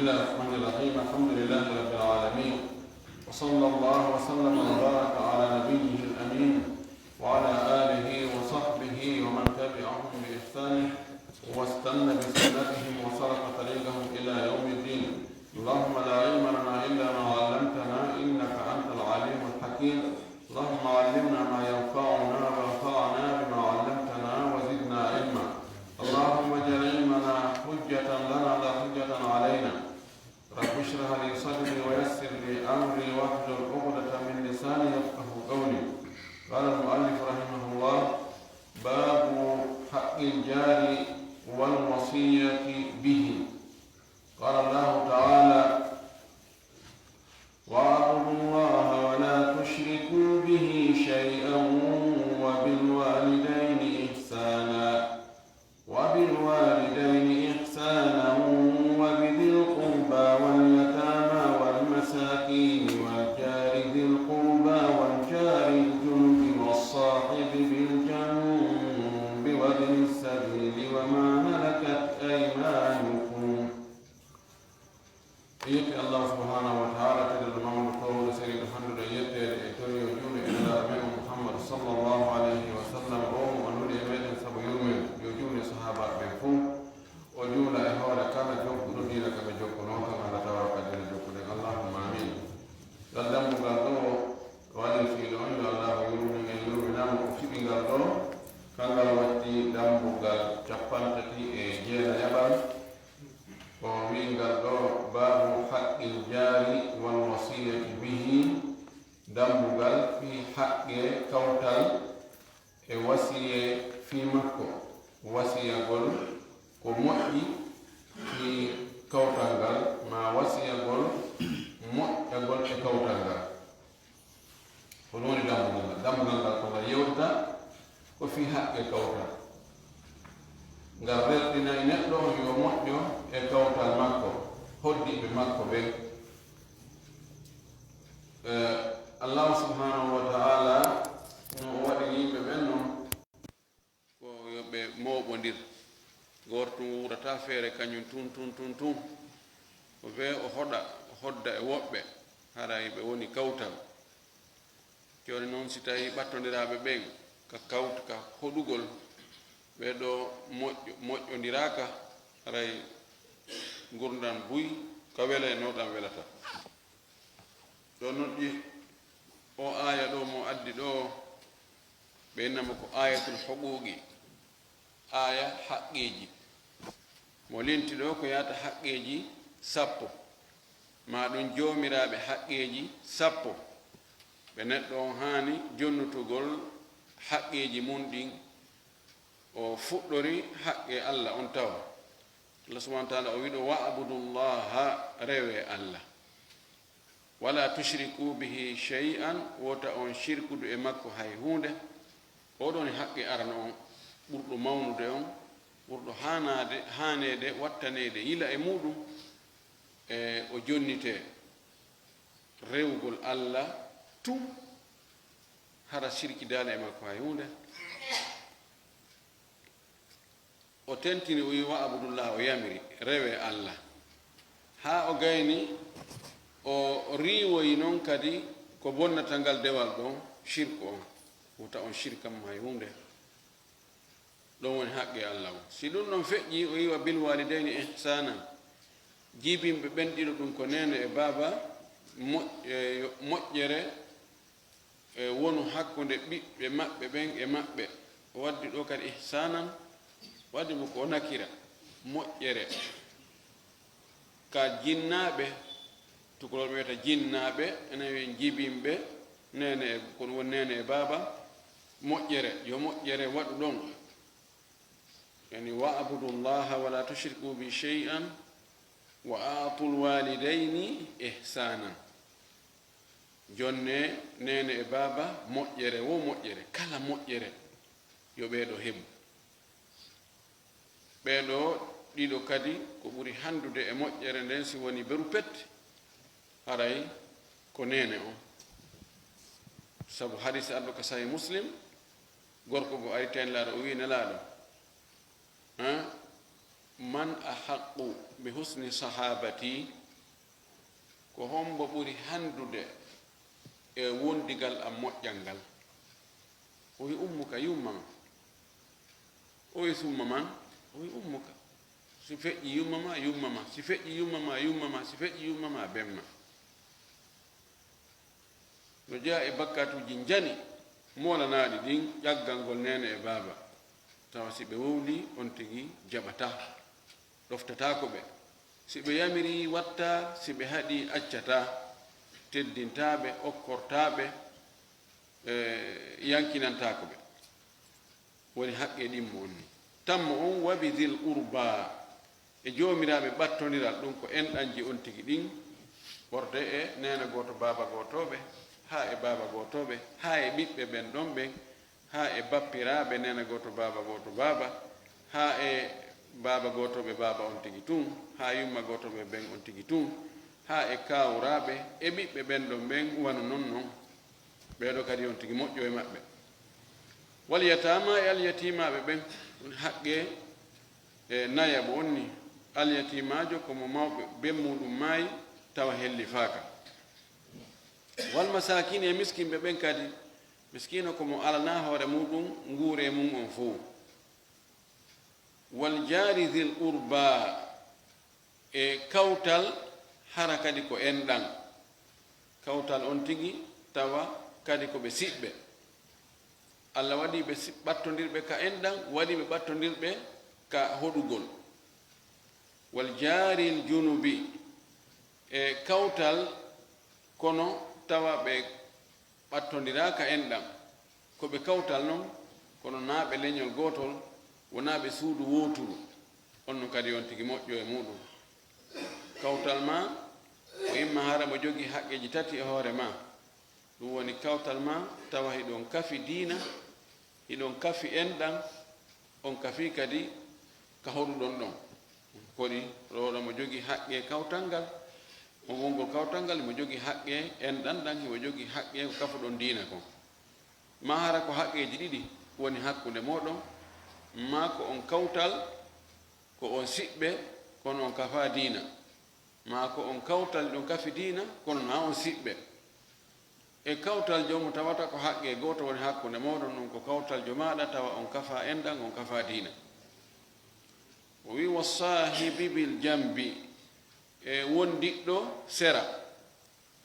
الله الرحمن الرحيم. الحمد لله رب العالمين، وصلى الله وسلم وبارك على نبيه الأمين وعلى آله وصحبه ومن تبعهم بإحسان واستنى بسنتهم وسلك طريقهم إلى يوم الدين. اللهم لا علم لنا إلا ما علمتنا إنك أنت العليم الحكيم. اللهم علمنا ما ينفعنا وانفعنا بما علمتنا وزدنا علما. اللهم اجعل علمنا حجة لنا لا حجة علينا. رب اشرح لي صدري ويسر لي أمري واحلل عقدة من لساني يفقه قولي. قال المؤلف رحمه الله: باب حق الجار والوصية به. قال الله تعالى: واعبدوا الله ولا تشركوا به شيئا وبالوالدين إحسانا وبذي القربى واليتامى والمساكين والجار ذي القربى والجار الجنب والصاحب بالجنب وابن السبيل وما ملكت أيمانكم. يكي الله سبحانه وتعالى تدل المولى قول سيد الحمد يتي لإتوري وجود إلى أمين محمد صلى الله عليه وسلم روم ونور إمين سبو يوم يوجود صحابة بفو وجود إهورة كان جوك ندي لك بجوك نوكا على تبارك جل جوك لك اللهم آمين. قدم قدو وعلي في لون الله يروي يروي نام وفي قدو كان وقتي دم بقى جبان تكي جيل يبان ومن قدو باب حق الجار والوصية به. دمبغال في حق كوتال وصية في مكة وصية قول كمؤي في كوتال ما وصية قول مؤي قول في كوتال فلوني دمبغال كما يوتا وفي حق كوتال ngal welɗina e neɗɗo yo moƴƴo e kawtal makko hoddiɓe makko ɓe. Allahu subhanahu wa ta'ala no waɗi yimɓe ɓen noon ko yoɓe mawɓondir. Goto wurata feere kañum tun o ɓe o hodda e woɓɓe haray ɓe woni kawtal. joni noon si tawi ɓattodiraɓe ɓen ka kawta ka hoɗugol ɓeɗo moƴƴodiraka haray gurdan buy ka wela e noɗan welata. ɗo noɗɗi o aya ɗo mo addi ɗo ɓe innama ko ayatul huquqi, aya haqqeji. mo linti ɗo ko yata haqqeji 10 ma ɗum jomiraɓe haqqeji 10 ɓe neɗɗo on hani jonnutugol haqqeji mum ɗin o fuɗɗori haqqe Allah on tawa. Allah subhanahu wa ta'ala o wiɗo wa'budullaha rewe Allah wala tushriku bihi shay'an wota on shirkudu e makko hay hunde. oɗon haqqe arana on ɓurɗo mawnude on ɓurɗo hanede wattanede yila e muɗum e o jonnite rewgol Allah tum hara shirkidale e makko hay hunde. o tentini o wi wa abudullah o yamiri rewe Allah ha o gayni o riwoyi noon kadi ko bonnata ngal dewal ɗon shirku on wuta on shirkam hay hunde. ɗon woni haqqe Allah o. si ɗum ɗon feƴƴi o yiwa bil walidayni ihsana jibimɓe ɓen ɗiɗo ɗum ko nene e baba moƴƴere wonu hakkude ɓiɓɓe maɓɓe ɓen e maɓɓe. o waddi ɗo kadi ihsanan wadde mo ko nakira moƴƴere ka jinnaɓe tukolol wiyata jinnaɓe enen wi jibimɓe nene kono woni nene e baba moƴƴere yo moƴƴere waɗu ɗon yani wa abudullaha wala tushriku bi shay'an wa atul walidayni ihsanan. jonne nene e baba moƴƴere wo moƴƴere kala moƴƴere yo ɓeeɗo heɓu. ɓeɗo ɗiɗo kadi ko ɓuri handude e moƴƴere nden si woni beru pette haray ko nene on. sabu hadis arɗo ka sahih muslim gorko go ari tenlaɗo o wi nelaɗo man ahaqu bi husni sahabati ko hombo ɓuri handude e wondigal am moƴƴal ngal o wi ummuka yummama o wi summa man o wi ummuka si feƴƴi yummama yummama si feƴƴi yummama yummama si feƴƴi yummama bemma no jeeya e bakkatuji jani molanaɗi ɗin ƴaggal ngol nene e baaba tawa si ɓe wowli on tigi jaɓata ɗoftatako ɓe si ɓe yamiri watta si ɓe haɗi accata teddintaɓe okkortaɓe yankinantako ɓe woni haqqe ɗimmo on ni tammo on wabi dil qurba e jomiraɓe ɓattodiral ɗum ko enɗanji on tigi ɗin ɓorde e nena goto baba gotoɓe ha e baba gotoɓe ha e ɓiɓɓe ɓen ɗon ɓen ha e bappiraɓe nena goto baba ha e baba gotoɓe baba on tigi tun ha yumma gotoɓe ɓen on tigi tun ha e kawuraɓe e ɓiɓɓe ɓen ɗon ɓen wano non ɓeɗo kadi on tigi moƴƴo e maɓɓe wal yatama e alyatimaɓe ɓen haqqe e nayaɓo on ni alyatimajo komo mawɓe ben muɗum maayi tawa helli faaka wal masakin e miskinɓe ɓen kadi miskino komo alana hoore muɗum nguure mum on fo wal jari dil qurba e kawtal hara kadi ko enɗan kawtal on tigi tawa kadi ko ɓe siɓɓe allah waɗi ɓe ɓattodirɓe ka enɗan waɗi ɓe ɓattodirɓe ka hoɗugol wal jaril junubi e kawtal kono tawa ɓe ɓattodiraka enɗan koɓe kawtal noon kono naaɓe leñol gotol wonaɓe suudu woturu on no kadi on tigi moƴƴo e muɗum kawtal ma o imma hara mo jogii haqqeji tati e hoore ma ɗum woni kawtal ma tawa hiɗon kafi diina hiɗon kafi enɗan on kafi kadi ka hoɗuɗon ɗon koɗi ɗoɗo mo jogii haqqe kawtal ngal o wongol kawtal ngal mo jogii haqqe enɗan ɗan himo jogii haqqe ko kafuɗon diina kon ma hara ko haqqeji ɗiɗi woni hakkude moɗon ma ko on kawtal ko on siɓɓe kono on kafa diina ma ko on kawtal ɗon kafi diina kono na on siɓɓe e kawtal jomo tawata ko haqqe goto woni hakkude moɗon ɗum ko kawtal jo maɗa tawa on kafa enɗan on kafa diina o wi wa sahibi bil jambi e wondiɗɗo sera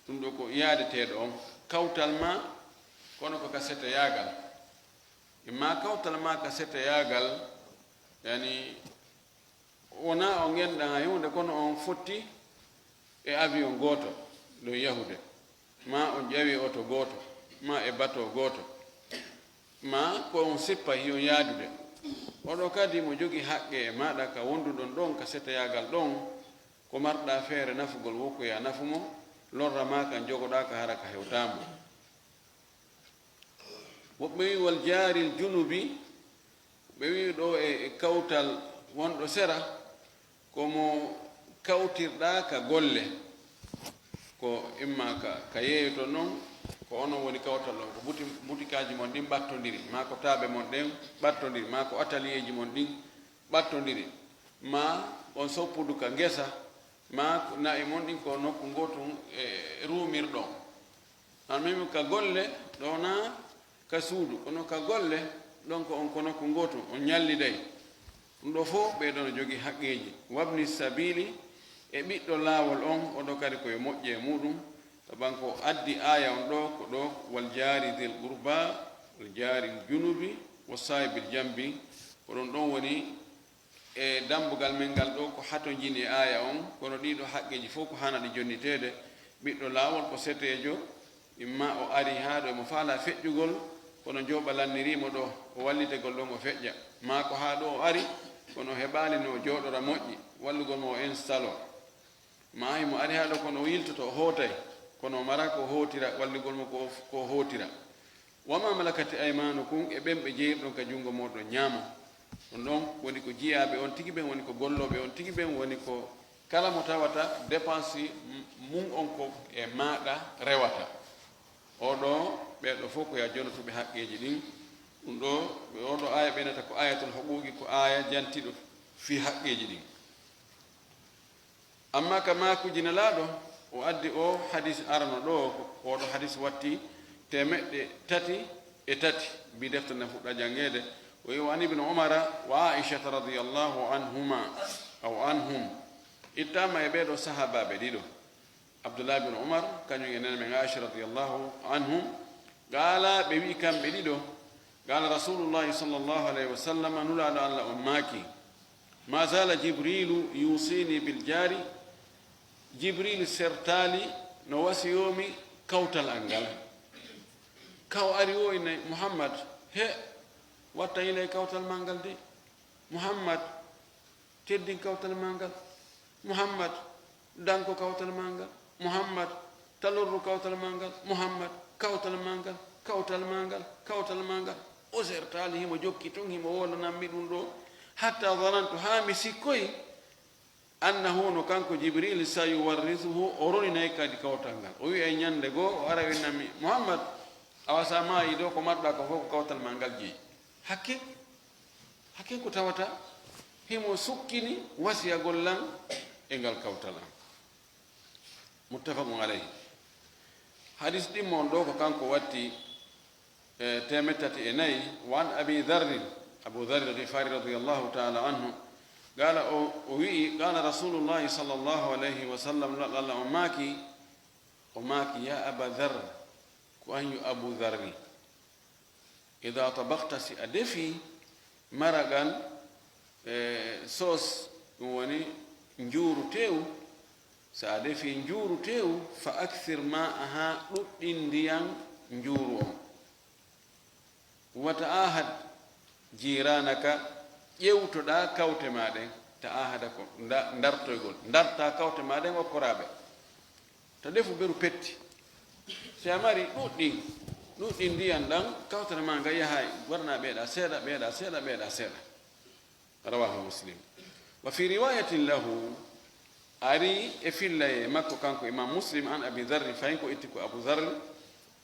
ɗum ɗo ko yaadeteɗo on kawtal ma kono ko ka sete yaagal ma kawtal ma ka sete yaagal yani wona o genɗan hay hunde kono on fotti e avion goto ɗo yahude ma on ƴawi oto goto ma e bateau goto ma ko on sippa hiyo yaadude oɗo kadi mo jogii haqqe e maɗa ka wonduɗon ɗon ka seteyagal ɗon ko marɗa feere nafugol wokkoya nafumo lorra ma kan jogoɗa ka hara ka hewtamo woɓɓe wi wal jaril junubi ɓe wi ɗo e kawtal wonɗo sera komo kawtirɗa ka golle ko imma ka yeeyoto noon ko onon woni kawtal ɗon ko butikaji mon ɗin ɓattodiri ma ko taaɓe mon ɗen ɓattodiri ma ko atelier ji mon ɗin ɓattodiri ma on soppudu ka ngesa ma nayi mon ɗin ko nokku gotum e rumirɗon han mimi ka golle ɗona ka suudu kono ka golle ɗon ko on ko nokku gotum on ñalliday ɗum ɗo fof ɓeɗon no jogii haqqeji wabni sabili e ɓiɗɗo laawol on oɗo kadi koye moƴƴe muɗum saban ko addi aya on ɗo ko ɗo wal jari dil qurba wal jari junubi wa sahibil jambi ko ɗon ɗon woni e dambugal men ngal ɗo ko hato jini aya on kono ɗiɗo haqqeji fof ko hana ɗi jonnitede ɓiɗɗo laawol ko setejo imma o ari haa ɗo mo faala feƴƴugol kono jooɓalannirimo ɗo o wallitegol ɗon o feƴƴa ma ko haa ɗo o ari kono heɓaali no jooɗora moƴƴi wallugol mo o installe o ma himo ari haa ɗo kono o yiltoto o hootay kono o mara ko hootira wallugol mo ko hootira wama malakati aymanukum e ɓen ɓe jeyirɗon ka junngo moɗon ñaama ɗum ɗon woni ko jiyaaɓe on tigi ɓen woni ko gollooɓe on tigi ɓen woni ko kala mo tawata dépense mum on ko e maaɗa rewata oɗo ɓeɗo fof ko ya jonotuɓe haqqeji ɗin ɗum ɗo oɗo aya ɓenata ko ayatul huquqi ko aya jantiɗo fi haqqeji ɗin. amma ka makuji nelaɗo o addi o hadis arano ɗo oɗo hadis watti 303 bi defte nde fuɗɗa jangede o wi an ibne umara wa aishata radiallahu anhuma aw anhum ittama e ɓeɗo sahabaɓe ɗiɗo abdoullah ibne umar kañum e nene men aicha radiallahu anhum qala ɓe wi kamɓe ɗiɗo qala rasulullahi sallllahu alayhi wa sallam nulaɗo allah on maaki ma zala jibrilu yusini bil jari jibril sertali no wasiyomi kawtal an ngal kaw ari o ine muhammad he watta ilay kawtal ma ngal de muhammad teddin kawtal ma ngal muhammad danko kawtal ma ngal muhammad talorru kawtal ma ngal muhammad kawtal ma ngal kawtal ma ngal kawtal ma ngal o sertali himo jokki ton himo wollanammi ɗum ɗo hatta zanantu ha mi sikkoyi annahu no kanko jibril sayuwarrisuhu o roninayi kadi kawtal ngal o wi ay ñande goo o ara winnami muhammad awa sa maayi ɗo ko matɗa ko fof ko kawtal ma ngal jeeyi hakke ko tawata himo sukkini wasiya gollan e ngal kawtal am muttafaqun alayhi hadis ɗimmon ɗo ko kanko watti 304 wa an abi dharrin abu dharr al-ghifari radiyallahu ta'ala anhu قال قال رسول الله صلى الله عليه وسلم قال أماكي يا أبا ذر كأن أبو ذر إذا طبقت سأدفي مرقا صوص وني نجور تيو سأدفي نجور تيو فأكثر ماءها لطنديان نجور وتعاهد جيرانك ƴewtoɗa kawte maɗen ta ahada ko dartoygol darta kawte maɗen okkoraɓe to defu ɓeru petti si a mari ɗuɗɗin ndiyan ɗan kawtene ma nga yahay warna ɓeeɗa seeɗa ɓeeɗa seeɗa ɓeeɗa seeɗa rawahu muslim wa fi riwayatin lahu ari e fillaye makko kanko imam muslim an abi dharri fayin ko itti ko abu dharri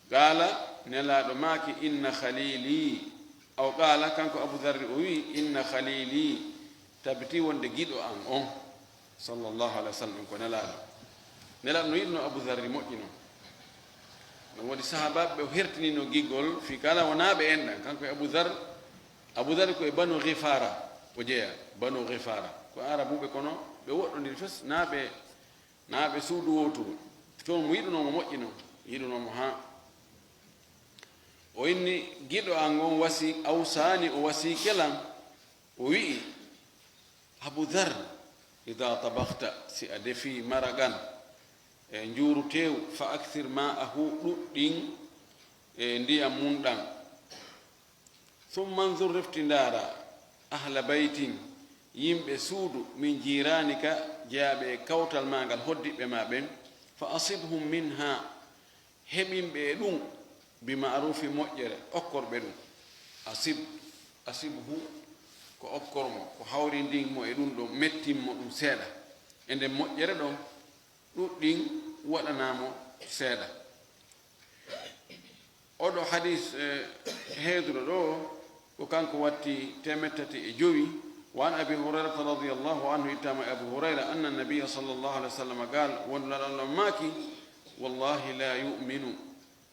qala nelaɗo maaki inna khalili aw qala kanko abu dharri o wi inna khalili tabiti wonde giɗo an on sallllahu alih wa sallam ko nelaɗo no yiɗno abu dharri moƴƴino ɗum waɗi sahabaɓe o hertinino giggol fi kala wonaɓe en ɗan kanko e abu dharri ko e banu ghifara o jeeya banu ghifara ko arabuɓe kono ɓe woɗɗodiri fes naaɓe suudu wowturu toon mo yiɗunomo moƴƴino yiɗunomo ha o inni giɗo an on wasi awsani o wasi kelam o wi'i abu dhar ida tabakta si a defi maragan e njuuru tew fa akthir ma'ahu ɗuɗɗin e ndiyam mum ɗan summa nzur refti ndaara ahla baytin yimɓe suudu min jirani ka jeyaɓe kawtal ma ngal hoddiɓe ma ɓen fa asibhum minha heɓinɓe e ɗum bima'rufi moƴƴere okkorɓe ɗum asibhu ko okkormo ko hawrindinmo e ɗum ɗo mettinmo ɗum seeɗa e nden moƴƴere ɗon ɗuɗɗin waɗanamo seeɗa oɗo hadis heeduɗo ɗo ko kanko watti 305 وعن أبي هريرة رضي الله عنه إتام أبو هريرة أن النبي صلى الله عليه وسلم قال والله والله لا يؤمن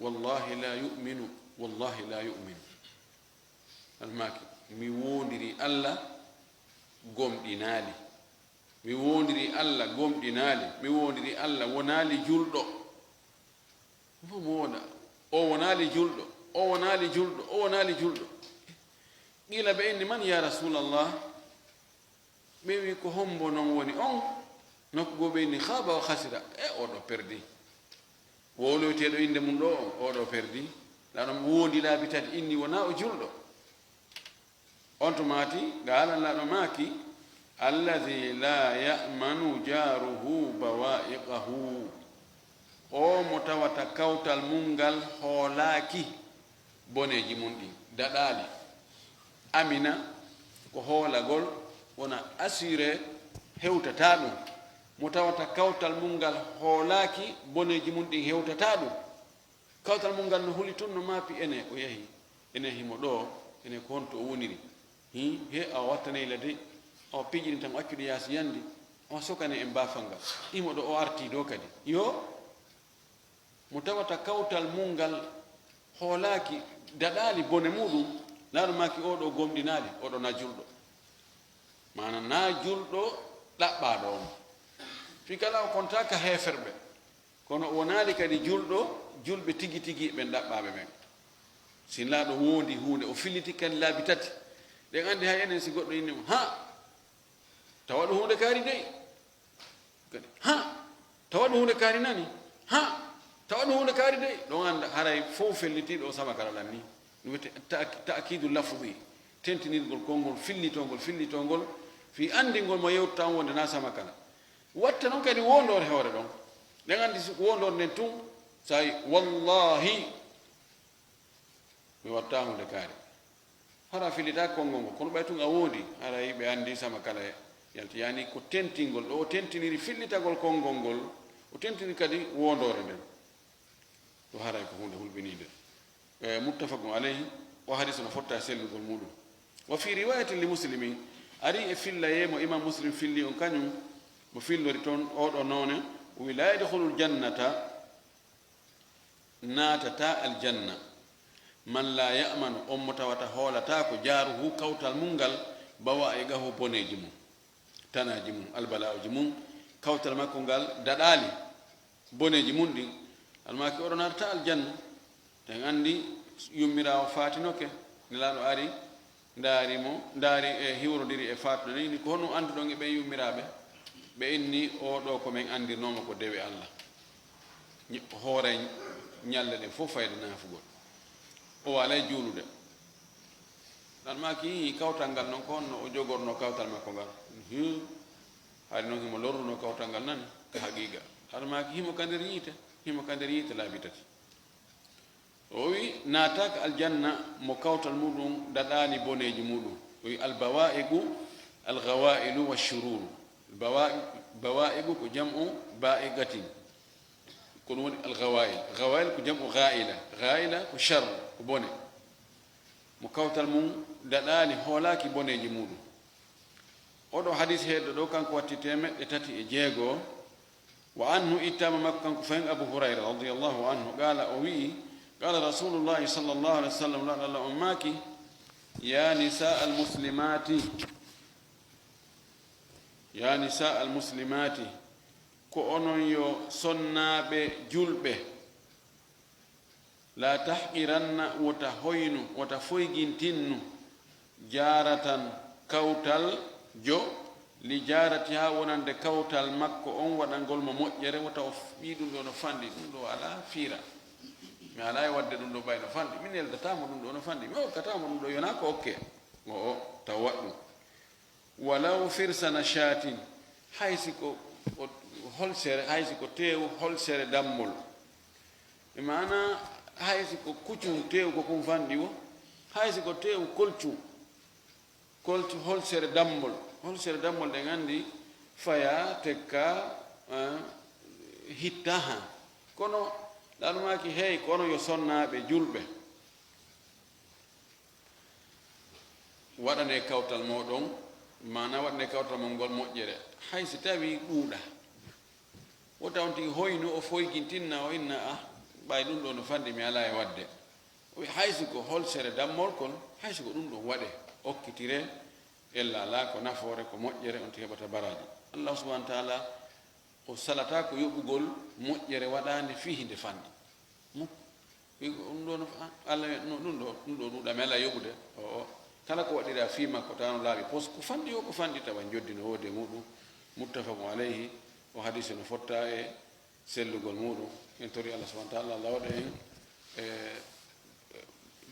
والله لا يؤمن والله لا يؤمن الماكي mi wondiri Allah gomɗinaali mi wondiri Allah gomɗinaali mi wondiri Allah wonaali julɗo fo mo wona o wonaali julɗo o wonaali julɗo o wonaali julɗo qila ɓe inni man ya rasulallah ɓe wi ko hombo noon woni on nokku go ɓe inni haaba o hasira oɗo perdi woloyteɗo inde mum ɗo on oɗo perdi ɗaɗon wondi laabi tati inni wona o julɗo on to maati gaala laɗo maaki alladi la ya'manu jaruhu bawa'iqahu o mo tawata kawtal mum ngal hoolaaki boneji mum ɗi daɗaali amina ko hoolagol wona assuré hewtata ɗum mo tawata kawtal mum ngal hoolaaki boneji mum ɗin hewtata ɗum kawtal mum ngal no huli toon no maapi ene o yahi ene himo ɗo ene ko honto o woniri he a wattanayla de o pijini tan accude yaasi yandi o sokane e baafal ngal imo ɗo o arti ɗo kadi yo mo tawata kawtal mum ngal hoolaaki daɗaali bone muɗum laanumaki oɗo gomɗinaali oɗo na julɗo mana na julɗo ɗaɓɓaɗo on fi kala o kontaka heferɓe kono o wonaali kadi julɓe tigi tigi ɓen ɗaɓɓaɓe ɓen sin laaɗo wondi hunde o filliti kadi laabi tati ɗen andi hay enen si goɗɗo innimo ha tawa ɗo hunde kaari dey kadi ha tawa ɗo hunde kaari nani ha tawa ɗo hunde kaari dey ɗon anda haray fof fellitiɗo o sama karalan ni ɗum wiyete takidu lafdi tentinirgol konngol fillitongol fi andingol mo yewtata on wonde na sama kala watta noon kadi wondore hoore ɗon ɗen andi wondore nden tun sa yi wallahi mi watta hunde kaari hara fillita konngol ngol kono ɓay tun a wondi hara yiɓe andi sama kala yalti yani ko tentingol ɗo o tentiniri fillitagol konngol ngol o tentiniri kadi wondore nden to haray ko hunde hulɓinide muttafaqun alayhi o hadis no fotta sellugol muɗum wa fi riwayatin li muslimin ari e filla yemo imam muslim filli on kañum mo fillori toon oɗo noone o wi la yadkhulul jannata naatata aljanna man la yamanu on mo tawata hoolata ko jaaruhu kawtal mum ngal bawa e gaho boneji mum tanaji mum albala'uji mum kawtal makko ngal daɗaali boneji mum ɗin almaki oɗo naatata aljanna ten andi yummirawo fatinoke nelaɗo ari ndaari e hiwrodiri e fatuɗo ni ko honno anduɗon e ɓen yummiraɓe ɓe inni oɗo komin andirnoma ko dewe allah hoore ñalle ɗe fof fayde naafugol o alay juulude almaki kawtal ngal noon ko honno o jogorno kawtal makko ngal haade noon himo lorruno kawtal ngal nani ko haqiqa almaki himo ka nder yiite laabi tati o wi naataka aljanna mo kawtal muɗum daɗani boneji muɗum o wi albawaigu algawailu washururu bawaigu ko jam'u ba'igatin ko ɗum woni algawail ko jam'u gaila ko char ko bone mo kawtal mum daɗani hoolaki boneji muɗum oɗo hadis heeɗo ɗo kanko watti 306 wa anhu ittama makko kanko fayin abu hurayra radiallahu anhu qala o wi قال رسول الله صلى الله عليه وسلم لا أماك يا نساء المسلمات كونون يو سناب جلب لا تحقرن وتهين وتفويجين تن جارة كوتل جو لجارتها ونند كوتل مكو أن ودنقل ممجر وتوفيد دون فاندي دون على فيرا mi alay wadde ɗum ɗo ɓayno fanɗi min eldatamo ɗum ɗo no fanɗi mi hokkatamo ɗum ɗo yona ko okke o taw waɗ ɗum walaw firsana shatin haysi ko holsere haysi ko tew holsere dammol e mana haysi ko kuccum tew ko kum fanɗi o haysi ko tew kolcu holsere dammol ɗe gandi faya tekka hitta ha kono ɗanumaki hey kono yo sonnaɓe julɓe waɗane kawtal moɗon mana waɗane kawtal mon ngol moƴƴere haysi tawi ɗuuɗa o tawn tigi hoynu o foygintinna o inna ɓay ɗum ɗo no fanɗi mi ala e wadde haysi ko holsere dammol kon haysi ko ɗum ɗo waɗe okkitire ella ala ko nafoore ko moƴƴere on ti heɓata baraji allah subahana wa taala o salata ko yoɓugol moƴƴere waɗande fihinde fanɗi ɗum ɗo allah ɗum ɗo ɗuɗami ala yoɓude o kala ko waɗira fi makko tawno laaɓi pos ko fanɗi o ko fanɗi tawa joddino wode muɗum muttafaqu alayhi o hadise no fotta e sellugol muɗum en tori allah subahana taala allah waɗa en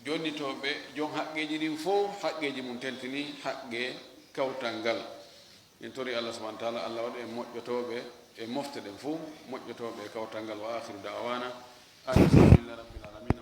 jonnitoɓe jon haqqeji ɗin fof haqqeji mum teltini haqqe kawtal ngal en tori allah subahana taala allah waɗa en moƴƴotoɓe e mofte ɗen fof moƴƴotoɓe e kawtal ngal wa akhiru dawana alhamdulillahi rabbil alamin